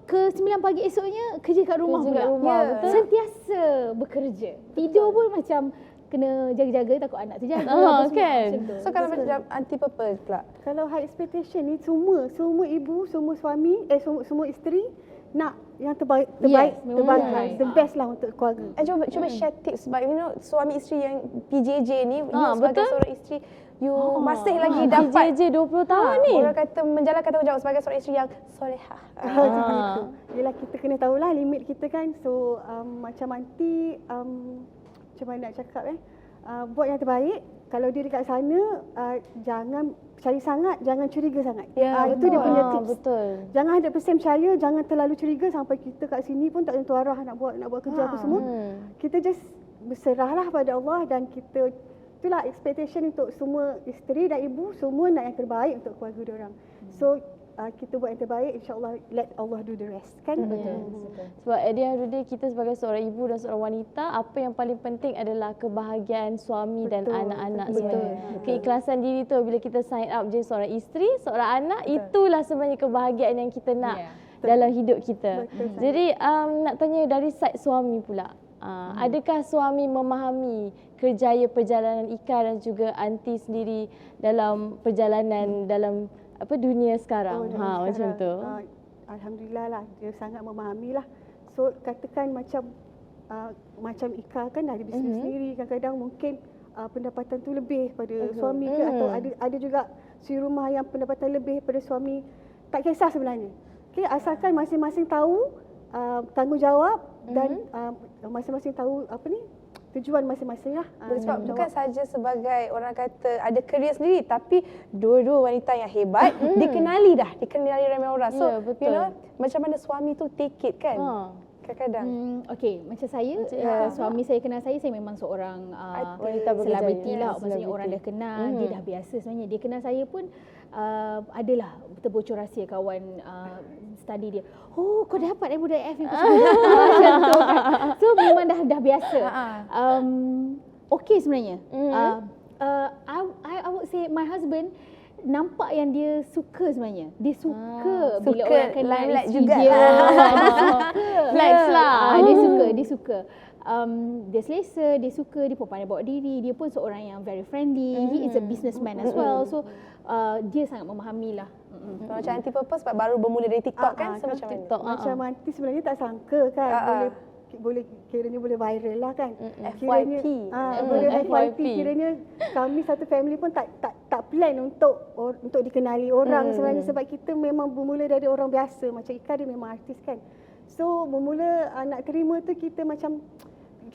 ke 9 pagi esoknya kerja kat rumah Kerja pula. kat rumah, betul. Sentiasa bekerja. Tidur pun macam kena jaga-jaga takut anak terjaga. apa semua. kan? Macam tu. So kalau macam Aunty Purple pula. Kalau high expectation ni semua ibu, semua suami, semua isteri nak yang terbaik, memang terbaik, the best lah untuk keluarga. Cuba share tips sebab suami isteri yang PJJ ni, you sebagai betul. seorang isteri, you masih lagi dapat PJJ 20 tahun ni. orang kata menjalankan tanggungjawab sebagai seorang isteri yang solehah. Yelah, kita kena tahulah limit kita kan. So macam aunty, macam mana nak cakap buat yang terbaik. Kalau dia dekat sana, jangan percaya sangat, jangan curiga sangat. Itu dia punya tips. Betul. Jangan 100% percaya, jangan terlalu curiga sampai kita kat sini pun tak tentu arah nak buat kerja apa semua. Kita just berserahlah pada Allah, dan kita itulah expectation untuk semua isteri dan ibu, semua nak yang terbaik untuk keluarga diorang. So kita buat yang terbaik, insya-Allah let Allah do the rest, kan? Betul. Sebab at the end of the day, kita sebagai seorang ibu dan seorang wanita, apa yang paling penting adalah kebahagiaan suami dan anak-anak sebenarnya. Keikhlasan diri tu bila kita sign up jadi seorang isteri, seorang anak, itulah sebenarnya kebahagiaan yang kita nak dalam hidup kita. Jadi nak tanya dari side suami pula. Adakah suami memahami kerjaya perjalanan Ika dan juga Aunty sendiri dalam perjalanan dalam dunia sekarang? Macam tu. Alhamdulillah lah, dia sangat memahami lah. So katakan macam Ika kan dah ada bisnes sendiri, kadang-kadang mungkin pendapatan tu lebih pada suami ke, atau ada juga suri rumah yang pendapatan lebih pada suami. Tak kisah sebenarnya. Okay, asalkan masing-masing tahu tanggungjawab dan masing-masing tahu tujuan masing-masing lah. Sebab bukan saja sebagai orang kata ada kerjaya sendiri, tapi dua-dua wanita yang hebat dikenali ramai orang. So you know macam mana suami tu take it kan? Kadang-kadang. Okey, macam saya, suami saya kenal saya memang seorang wanita berkejaya. selebriti lah. Maksudnya orang dah kenal, dia dah biasa sebenarnya. Dia kenal saya pun adalah terbocor rahsia kawan study dia. Oh, kau dapat daripada F ni. Macam tu kan. So memang dah biasa. Okey sebenarnya. I would say my husband nampak yang dia suka sebenarnya. Dia suka bila orang kenal limelight isteri juga. dia. Dia suka. Flex lah. Dia suka. Dia selesa, dia suka, dia pun pandai bawa diri. Dia pun seorang yang very friendly. He is a businessman as well. So dia sangat memahami lah. Macam Aunty Purple sebab baru bermula dari TikTok kan? So macam mana? TikTok. Macam aunty sebenarnya tak sangka kan kiranya boleh viral lah kan. FYP. Boleh FYP. FYP. Kiranya kami satu family pun tak plan untuk dikenali orang sebenarnya, sebab kita memang bermula dari orang biasa. Macam Ika dia memang artis kan. So bermula nak terima tu kita macam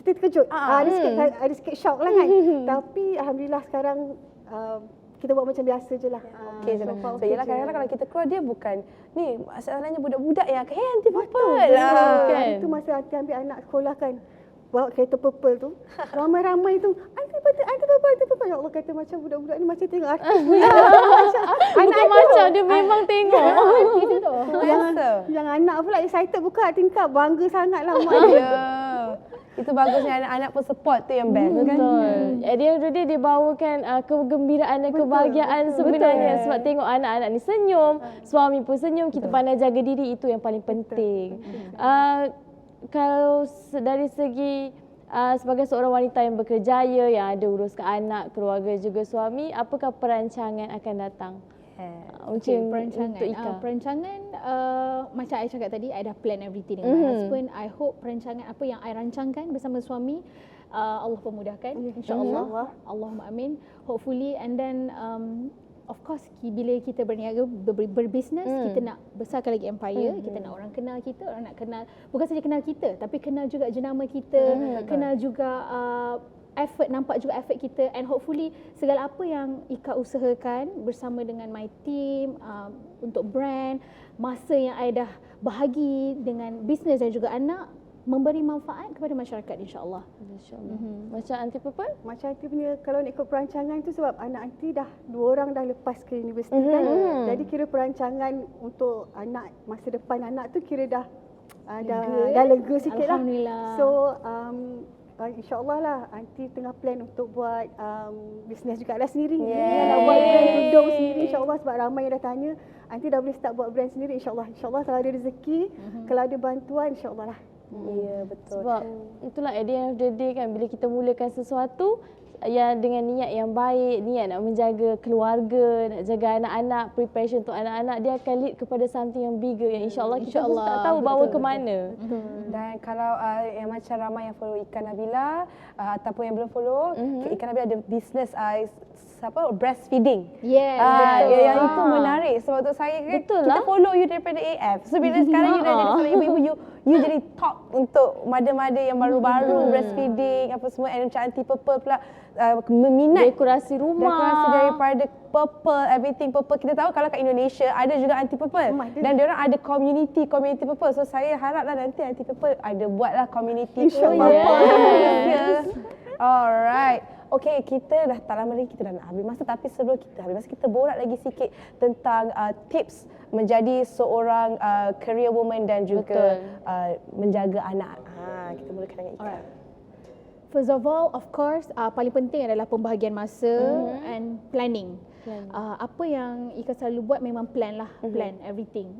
kita terkejut. Ada sikit shock lah kan. Tapi alhamdulillah sekarang kita buat macam biasa je lah. Okey je lah. So yelah kadang-kadang kalau kita keluar, dia bukan ni masalahnya budak-budak yang hey Aunty Purple kan. Itu masa aunty ambil anak sekolah kan, bawa kereta purple tu, ramai-ramai tu Aunty Purple, ya Allah, kata macam budak-budak ni macam tengok artis pula. Bukan macam dia memang tengok. Yang anak pula excited buka tingkap, bangga sangatlah mak dia. Ya. Itu bagusnya anak-anak pun support tu yang best kan. Betul. At the end of the day, dia bawakan kegembiraan dan kebahagiaan sebenarnya. Sebab tengok anak-anak ni senyum, suami pun senyum, kita pandai jaga diri, itu yang paling penting. Kalau dari segi sebagai seorang wanita yang berkerjaya, yang ada uruskan anak, keluarga juga suami, apakah perancangan akan datang? Mungkin perancangan. untuk Ika. Perancangan macam I cakap tadi, I dah plan everything dengan my husband. I hope perancangan apa yang I rancangkan bersama suami Allah pemudahkan, insya-Allah. Allahumma amin. Hopefully, and then of course bila kita berniaga berbisnes, kita nak besarkan lagi empire, kita nak orang kenal kita, orang nak kenal, bukan saja kenal kita tapi kenal juga jenama kita, kenal juga effort, nampak juga effort kita, and hopefully segala apa yang Ika usahakan bersama dengan my team untuk brand, masa yang I dah bahagi dengan bisnes dan juga anak, memberi manfaat kepada masyarakat, insya-Allah. InsyaAllah. Macam Aunty Purple? Macam Aunty punya, kalau nak ikut perancangan tu sebab anak Aunty dah 2 orang dah lepas ke universiti kan. Jadi kira perancangan untuk anak, masa depan anak tu kira dah lega sikit lah. Alhamdulillah. So InsyaAllah lah Aunty tengah plan untuk buat bisnes juga lah sendiri. Nak buat brand tudung sendiri, insyaAllah, sebab ramai yang dah tanya Aunty dah boleh start buat brand sendiri, insyaAllah. InsyaAllah kalau ada rezeki, kalau ada bantuan, insyaAllah lah. Ya, betul. Sebab itulah at the end of the day kan, bila kita mulakan sesuatu yang dengan niat yang baik, niat nak menjaga keluarga, nak jaga anak-anak, preparation untuk anak-anak, dia akan lead kepada something yang bigger yang insya-Allah kita pun tak tahu bawa ke mana. Dan kalau yang macam ramai yang follow Ika Nabila ataupun yang belum follow, Ika Nabila ada business breastfeeding. Yes, yang itu menarik sebab untuk saya kan kita follow you daripada AF. So bila sekarang you dah jadi seorang ibu-ibu, you jadi top untuk mother-mother yang baru-baru breastfeeding apa semua, and macam Aunty Purple pula meminat dekorasi rumah. Dekorasi daripada purple, everything purple. Kita tahu kalau kat Indonesia ada juga Aunty Purple dan diorang ada community purple. So saya haraplah nanti Aunty Purple ada buatlah community purple. Yes. Alright. Okay, kita dah tak lama lagi kita dah nak habis masa, tapi sebelum kita habis masa, kita borak lagi sikit tentang tips menjadi seorang career woman dan juga menjaga anak. Kita mulakan dengan Ika. First of all, of course, paling penting adalah pembahagian masa and planning. Apa yang Ika selalu buat memang plan lah, plan everything.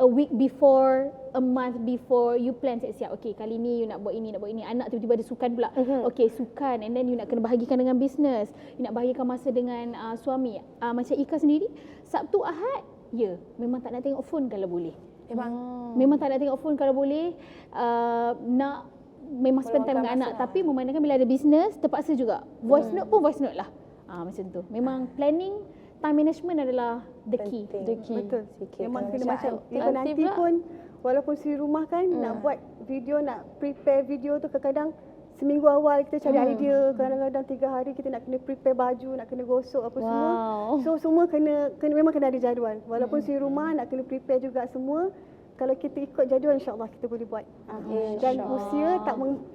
A week before, a month before, you plan siap-siap. Okay, kali ni you nak buat ini, Anak tiba-tiba ada sukan pula. Okay, sukan, and then you nak kena bahagikan dengan business. You nak bahagikan masa dengan suami. Macam Ika sendiri, Sabtu, Ahad, memang tak nak tengok phone kalau boleh. Memang tak nak tengok phone kalau boleh. Nak memang spend time dengan anak. Tapi memandangkan bila ada business, terpaksa juga. Voice note pun voice note lah. Macam tu. Memang planning, time management adalah the key. Betul. Memang kena macam even nanti pun walaupun sendiri rumah kan nak buat video, nak prepare video tu kadang-kadang seminggu awal kita cari idea, kadang-kadang 3 hari kita nak kena prepare baju, nak kena gosok apa semua. So semua kena memang kena ada jadual. Walaupun sendiri rumah nak kena prepare juga semua. Kalau kita ikut jadual, insya-Allah kita boleh buat. Dan usia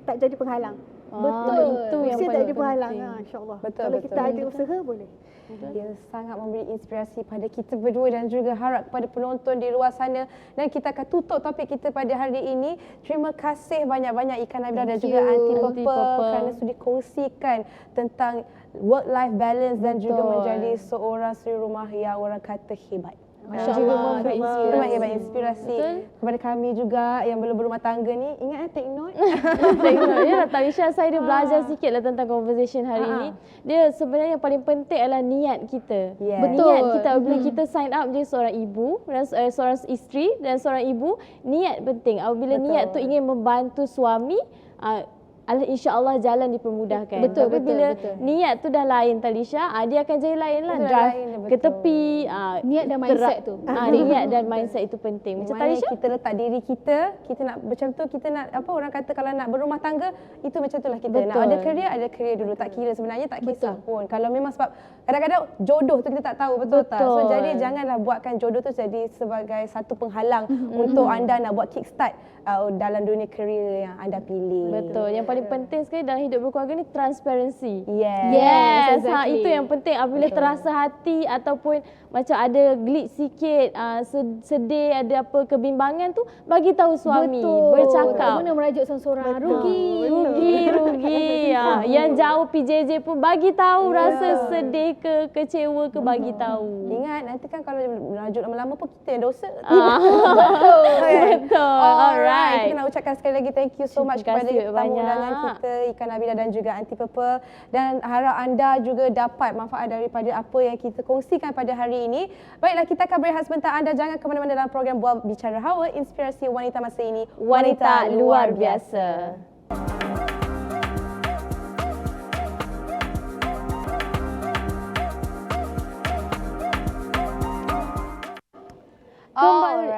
tak jadi penghalang. Betul, itu yang usia tak jadi paling penghalang, penting. insya-Allah. Betul, Kalau kita ada usaha boleh. Dia sangat memberi inspirasi pada kita berdua dan juga harap kepada penonton di luar sana. Dan kita akan tutup topik kita pada hari ini. Terima kasih banyak-banyak Ika Nabila dan juga Aunty Purple kerana sudi kongsikan tentang work-life balance dan juga menjadi seorang suri rumah yang orang kata hebat. Masya-Allah, memberi inspirasi kepada kami juga yang belum berumah tangga ni. Ingat take note. Take note. Ya, Talisha, saya dah belajar sikitlah tentang conversation hari ini. Dia sebenarnya yang paling penting adalah niat kita. Niat kita bila kita sign up jadi seorang ibu dan seorang isteri dan seorang ibu, niat penting. Apabila niat tu ingin membantu suami, insya-Allah jalan dipermudahkan. Tapi bila niat tu dah lain, Talisha, dia akan jadi lain lah. Drive ke tepi. Niat dan mindset tu. Niat dan mindset itu penting. Macam Talisha, kita letak diri kita nak macam tu, kita nak orang kata kalau nak berumah tangga, itu macam itulah kita. Nak ada career dulu. Tak kira sebenarnya, tak kisah pun. Kalau memang sebab kadang-kadang jodoh tu kita tak tahu, betul tak? So jadi janganlah buatkan jodoh tu jadi sebagai satu penghalang untuk anda nak buat kickstart dalam dunia career yang anda pilih. Betul. Yang paling penting sekali dalam hidup berkeluarga ni transparency. Yes. exactly. Itu yang penting. Apabila terasa hati ataupun macam ada glit sikit, sedih, ada apa kebimbangan tu, bagi tahu suami, bercakap. Mana merajuk seorang-seorang, Rugi. Yang jauh PJJ pun bagi tahu rasa sedih ke kecewa ke bagi tahu. Ingat nanti kan kalau merajuk lama-lama pun kita yang dosa. Betul. Alright. Kita nak ucapkan sekali lagi thank you so much Terima kepada kasih tamu banyak. undangan kita Ikan Nabila dan juga Aunty Purple, dan harap anda juga dapat manfaat daripada apa yang kita kongsikan pada hari ini. Baiklah, kita akan berehat sebentar. Anda jangan ke mana-mana dalam program Bual Bicara Hawa, inspirasi wanita masa ini, Wanita luar biasa.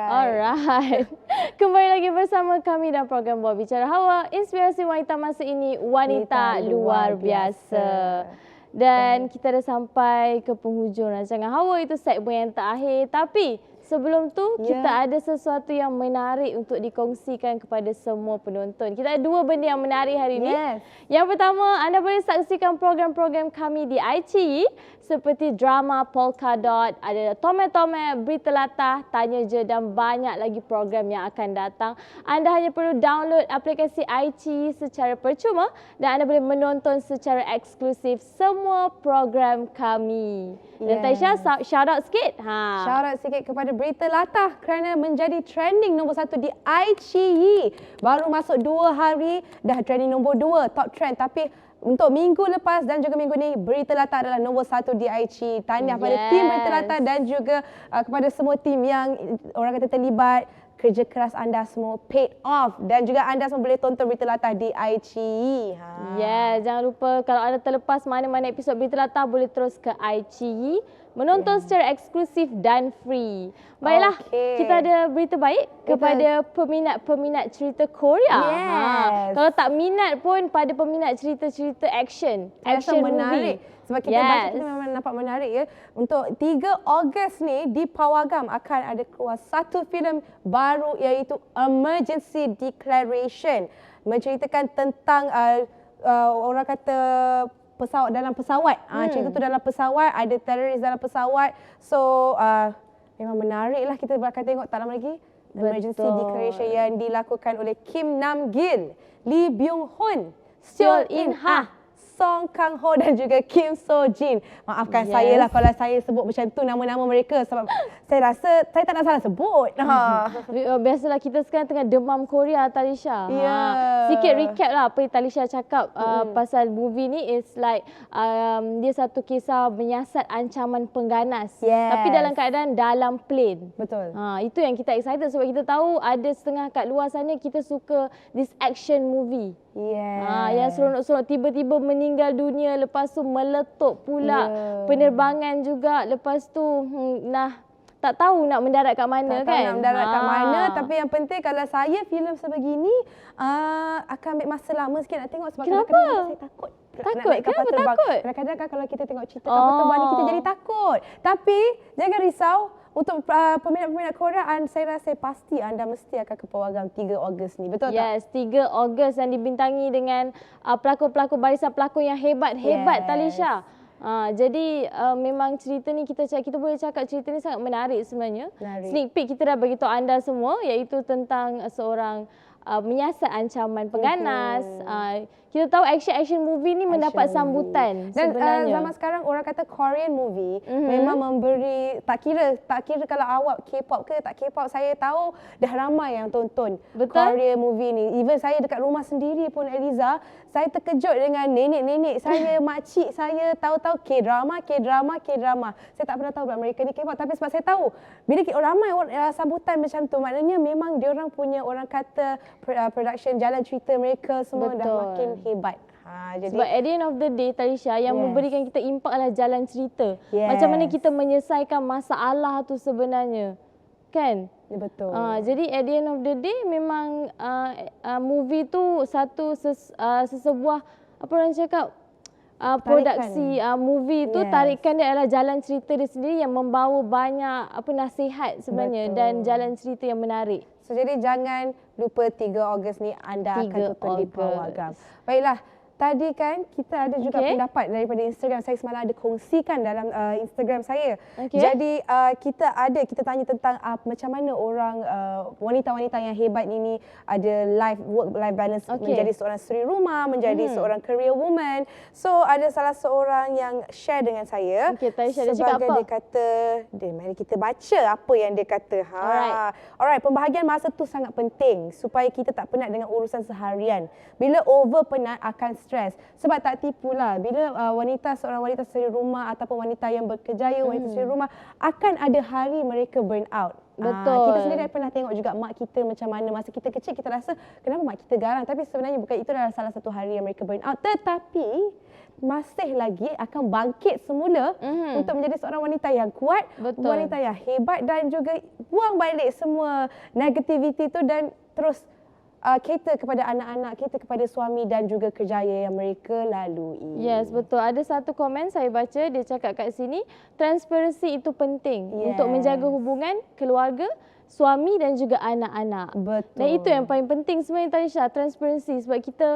Alright. Kembali lagi bersama kami dalam program Bual Bicara Hawa, inspirasi wanita masa ini, wanita luar biasa. Dan kita dah sampai ke penghujung rancangan Hawa, itu segmen yang terakhir. Tapi sebelum tu kita ada sesuatu yang menarik untuk dikongsikan kepada semua penonton. Kita ada dua benda yang menarik hari ini. Yang pertama, anda boleh saksikan program-program kami di iQIYI seperti drama Polka Dot, ada Tome-Tome, Berita Latah, Tanya Je dan banyak lagi program yang akan datang. Anda hanya perlu download aplikasi iQIYI secara percuma dan anda boleh menonton secara eksklusif semua program kami. Dan Taisha, shout out sikit. Shout out sikit kepada Berita Latah kerana menjadi trending nombor 1 di iQIYI. Baru masuk 2 hari dah trending nombor 2, top trend. Tapi untuk minggu lepas dan juga minggu ni, Berita Latah adalah nombor 1 di iQIYI. Tahniah pada tim Berita Latah dan juga kepada semua tim yang orang kata terlibat. Kerja keras anda semua paid off dan juga anda semua boleh tonton Berita Latah di iQIYI. Jangan lupa kalau anda terlepas mana-mana episod Berita Latah, boleh terus ke iQIYI menonton secara eksklusif dan free. Baiklah, kita ada berita baik kepada peminat-peminat cerita Korea. Kalau tak minat pun pada peminat cerita-cerita action menarik. movie. Sebab kita baca, kita memang nampak menarik ya. Untuk 3 Ogos ni di Pawagam akan ada keluar satu filem baru iaitu Emergency Declaration. Menceritakan tentang orang kata pesawat dalam pesawat. Cerita tu dalam pesawat, ada teroris dalam pesawat. So memang menarik lah, kita akan tengok tak lama lagi. Emergency Declaration yang dilakukan oleh Kim Nam Gil, Lee Byung Hun, Seo In Ha, Song Kang Ho dan juga Kim So Jin. Maafkan saya lah kalau saya sebut macam tu nama-nama mereka sebab saya rasa saya tak nak salah sebut. Biasalah kita sekarang tengah demam Korea, Talisha. Sikit recap lah apa yang Talisha cakap pasal movie ni. Is like dia satu kisah menyiasat ancaman pengganas. Tapi dalam keadaan dalam plane. Betul. Itu yang kita excited sebab kita tahu ada setengah kat luar sana kita suka this action movie. Yang seronok-seronok tiba-tiba meninggal dunia, lepas tu meletup pula penerbangan juga, lepas tu tak tahu nak mendarat kat mana tak kan. Tak tahu nak mendarat kat mana, tapi yang penting kalau saya filem sebegini akan ambil masa lama sikit nak tengok sebab kadang-kadang saya takut. Kenapa takut? Kadang-kadang kan kalau kita tengok cerita kapal terbang ni kita jadi takut. Tapi jangan risau. Untuk peminat-peminat Korea, saya rasa pasti anda mesti akan ke Pawagam 3 Ogos ni. Betul tak? Yes, 3 Ogos yang dibintangi dengan pelakon-pelakon, barisan pelakon yang hebat-hebat, Talisha. Jadi memang cerita ni kita boleh cakap cerita ni sangat menarik sebenarnya. Sneak peek kita dah bagi tahu anda semua iaitu tentang seorang menyiasat ancaman pengganas. Kita tahu action movie ni mendapat sambutan dan sebenarnya. Zaman sekarang orang kata Korean movie memang memberi, tak kira kalau awak K-pop ke tak K-pop, saya tahu dah ramai yang tonton Korean movie ni. Even saya dekat rumah sendiri pun, Eliza, saya terkejut dengan nenek-nenek saya, makcik saya tahu-tahu K-drama. Saya tak pernah tahu mereka ni K-pop, tapi sebab saya tahu bila ramai sambutan macam tu, maknanya memang diorang punya orang kata production, jalan cerita mereka semua dah makin hebat. Jadi, sebab at the end of the day, Talisha, yang memberikan kita impak adalah jalan cerita. Macam mana kita menyelesaikan masalah tu sebenarnya. Kan? Betul. Jadi at the end of the day, memang movie tu sesebuah, apa orang cakap, produksi movie tu tarikan dia adalah jalan cerita dia sendiri yang membawa banyak nasihat sebenarnya. Betul. Dan jalan cerita yang menarik. So jadi jangan lupa 3 Ogos ni anda akan 3 tutup di Ogos. pawagam. Baiklah, tadi kan kita ada juga Okey. pendapat daripada Instagram. Saya semalam ada kongsikan dalam Instagram saya. Okey. Jadi kita tanya tentang macam mana orang wanita-wanita yang hebat ini ada work life balance, Okey. menjadi seorang suri rumah, menjadi seorang career woman. So ada salah seorang yang share dengan saya. Okey, tadi share dia cakap sebagai apa? dia kata, mari kita baca apa yang dia kata. Alright, pembahagian masa tu sangat penting supaya kita tak penat dengan urusan seharian. Bila over penat akan stres. Sebab tak tipulah, bila seorang wanita suri rumah ataupun wanita yang berkejaya, wanita suri rumah, akan ada hari mereka burn out. Betul. Kita sendiri pernah tengok juga mak kita macam mana masa kita kecil, kita rasa kenapa mak kita garang, tapi sebenarnya bukan, itu adalah salah satu hari yang mereka burn out. Tetapi masih lagi akan bangkit semula untuk menjadi seorang wanita yang kuat, Betul. wanita yang hebat dan juga buang balik semua negativiti tu dan terus cater kepada anak-anak kita, kepada suami dan juga kerjaya yang mereka lalui. Yes, betul. Ada satu komen saya baca, dia cakap kat sini, transparansi itu penting untuk menjaga hubungan keluarga, suami dan juga anak-anak. Betul. Dan itu yang paling penting sebenarnya Tanisha, transparansi, sebab kita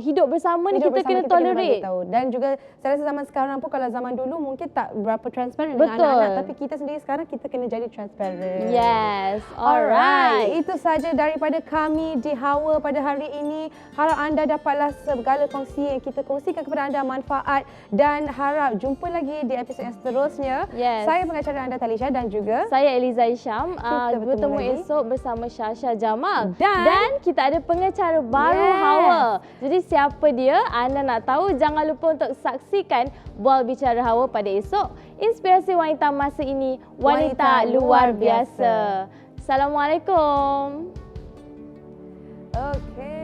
hidup bersama ni kita kena tolerate. Dan juga saya rasa zaman sekarang pun, kalau zaman dulu mungkin tak berapa transparent dengan Betul. anak-anak, tapi kita sendiri sekarang kita kena jadi transparent. Yes, Alright, alright. itu saja daripada kami di Hawa pada hari ini. Harap anda dapatlah segala kongsi yang kita kongsikan kepada anda manfaat dan harap jumpa lagi di episod yang seterusnya. Yes. Saya pengacara anda Talisha dan juga Saya Eliza Isham, Kita bertemu bertemu lagi. esok bersama Syasha Jamal. Dan kita ada pengacara baru Yes. Hawa. Jadi siapa dia? Anda nak tahu, jangan lupa untuk saksikan Bual Bicara Hawa pada esok. Inspirasi wanita masa ini, wanita luar biasa. Assalamualaikum. okey.